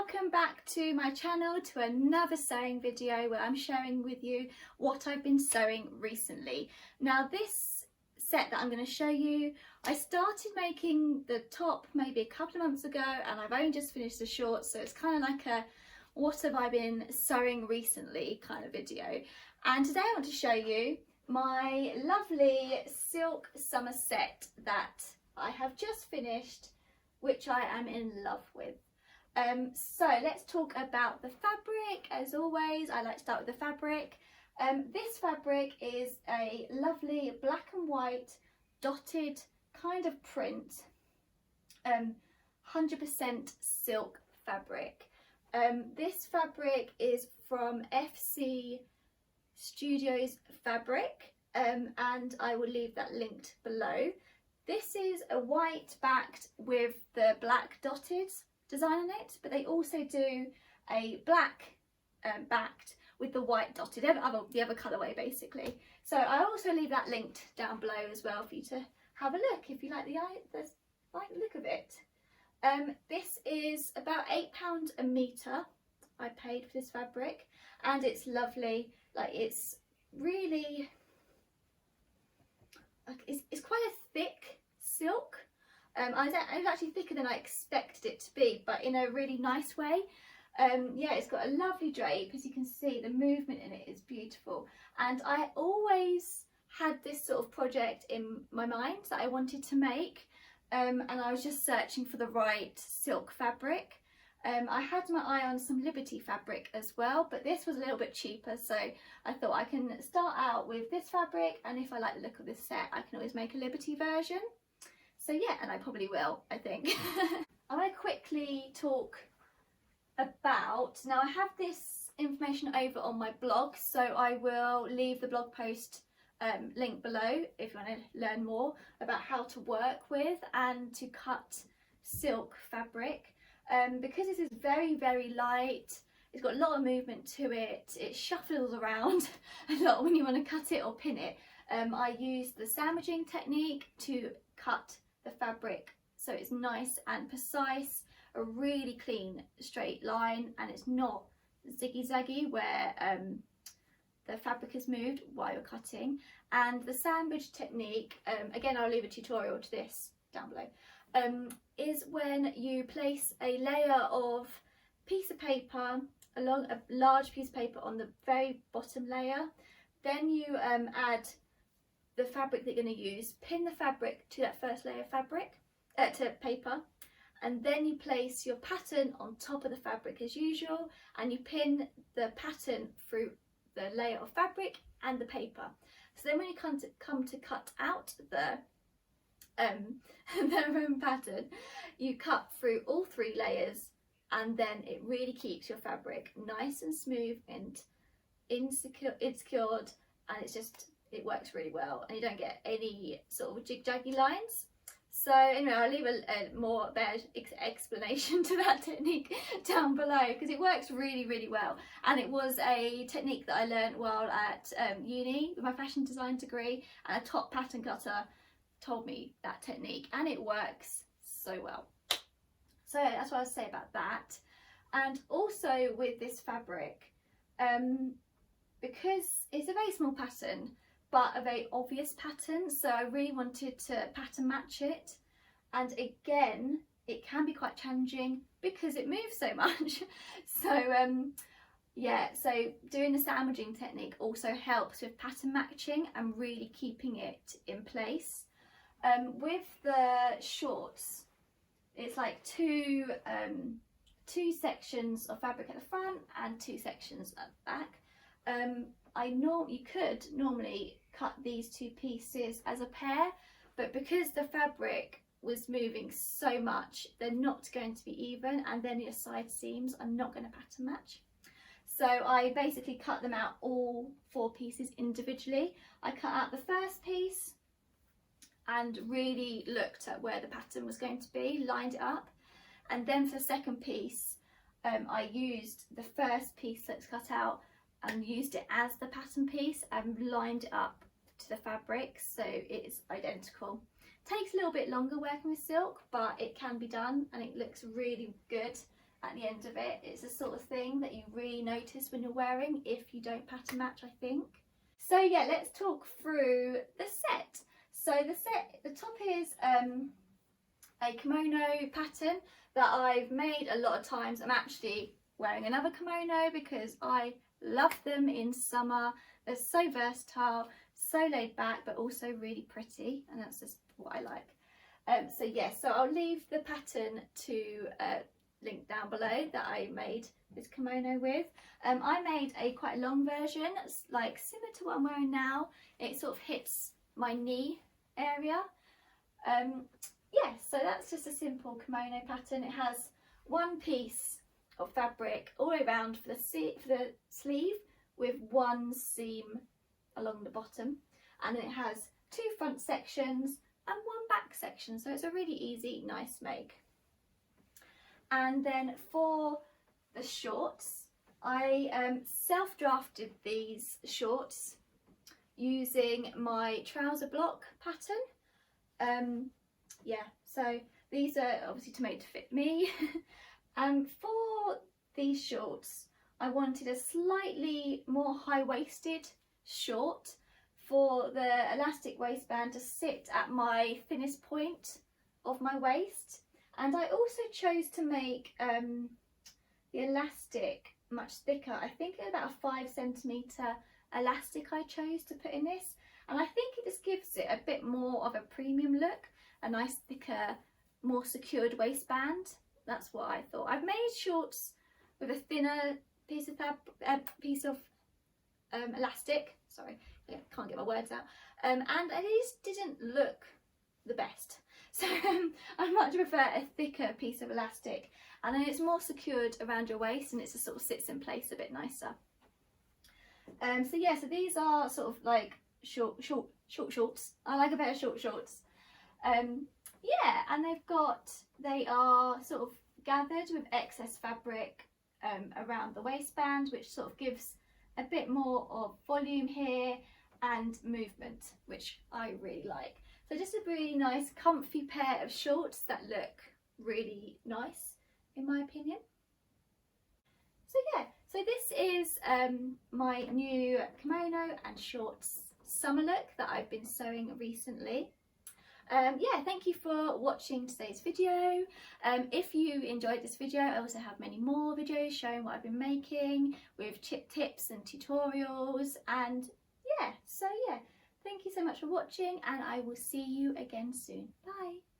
welcome back to my channel, to another sewing video where I'm sharing with you what I've been sewing recently. Now this set that I'm going to show you, I started making the top maybe a couple of months ago and I've only just finished the shorts, so it's kind of like a what have I been sewing recently kind of video. And today I want to show you my lovely silk summer set that I have just finished, which I am in love with. So let's talk about the fabric. As always, I like to start with the fabric. This fabric is a lovely black and white dotted kind of print, 100% silk fabric. This fabric is from FC Studios Fabric, and I will leave that linked below. This is a white backed with the black dotted design on it, but they also do a black backed with the white dotted, the other colourway basically. So I also leave that linked down below as well for you to have a look if you like the look of it. This is about £8 a metre I paid for this fabric, and it's lovely. Like, it's really it's quite a thick silk. It was actually thicker than I expected it to be, but in a really nice way. Yeah, it's got a lovely drape. As you can see, the movement in it is beautiful, and I always had this sort of project in my mind that I wanted to make, and I was just searching for the right silk fabric. I had my eye on some Liberty fabric as well, but this was a little bit cheaper, so I thought I can start out with this fabric, and if I like the look of this set I can always make a Liberty version. So yeah, and I probably will, I think. I want to quickly talk about, now I have this information over on my blog, so I will leave the blog post link below if you want to learn more about how to work with and to cut silk fabric. Because this is very, very light, it's got a lot of movement to it, it shuffles around a lot when you want to cut it or pin it. I use the sandwiching technique to cut the fabric so it's nice and precise, a really clean straight line, and it's not ziggy zaggy where the fabric is moved while you're cutting. And the sandwich technique, again I'll leave a tutorial to this down below, is when you place a layer of piece of paper along a large piece of paper on the very bottom layer, then you add the fabric that you're going to use, pin the fabric to that first layer of fabric, to paper, and then you place your pattern on top of the fabric as usual, and you pin the pattern through the layer of fabric and the paper. So then when you come to cut out the pattern, you cut through all three layers, and then it really keeps your fabric nice and smooth and secured, and it works really well, and you don't get any sort of jig-jaggy lines. So anyway, I'll leave a more explanation to that technique down below, because it works really, really well, and it was a technique that I learned while at uni with my fashion design degree, and a top pattern cutter told me that technique, and it works so well. So that's what I say about that. And also with this fabric, because it's a very small pattern but a very obvious pattern, so I really wanted to pattern match it, and again it can be quite challenging because it moves so much. So yeah, so doing the sandwiching technique also helps with pattern matching and really keeping it in place. With the shorts, it's like two sections of fabric at the front and two sections at the back. You could normally cut these two pieces as a pair, but because the fabric was moving so much, they're not going to be even, and then your side seams are not going to pattern match. So I basically cut them out, all four pieces individually. I cut out the first piece and really looked at where the pattern was going to be, lined it up, and then for the second piece I used the first piece that's cut out and used it as the pattern piece and lined it up to the fabric so it's identical. Takes a little bit longer working with silk, but it can be done and it looks really good at the end of it. It's the sort of thing that you really notice when you're wearing if you don't pattern match, I think. So yeah, let's talk through the set. So the top is a kimono pattern that I've made a lot of times. I'm actually wearing another kimono because I love them in summer. They're so versatile, so laid back, but also really pretty, and that's just what I like. So yeah, so I'll leave the pattern to link down below that I made this kimono with. I made a quite long version, like similar to what I'm wearing now. It sort of hits my knee area. Yeah, so that's just a simple kimono pattern. It has one piece of fabric all the way around for the sleeve with one seam along the bottom, and then it has two front sections and one back section, so it's a really easy, nice make. And then for the shorts, I self-drafted these shorts using my trouser block pattern. Yeah, so these are obviously made to fit me. And for these shorts, I wanted a slightly more high-waisted short for the elastic waistband to sit at my thinnest point of my waist. And I also chose to make the elastic much thicker. I think about a 5 centimetre elastic I chose to put in this, and I think it just gives it a bit more of a premium look, a nice thicker, more secured waistband. That's what I thought. I've made shorts with a thinner piece of elastic. Sorry, I can't get my words out. And these didn't look the best. So I much prefer a thicker piece of elastic, and then it's more secured around your waist, and it just sort of sits in place a bit nicer. So yeah, so these are sort of like short shorts. I like a pair of short shorts. Yeah, and they are sort of gathered with excess fabric around the waistband, which sort of gives a bit more of volume here and movement, which I really like. So just a really nice comfy pair of shorts that look really nice in my opinion. So yeah, so this is my new kimono and shorts summer look that I've been sewing recently. Yeah, thank you for watching today's video. If you enjoyed this video, I also have many more videos showing what I've been making with tips and tutorials, and yeah, so yeah, thank you so much for watching, and I will see you again soon. Bye.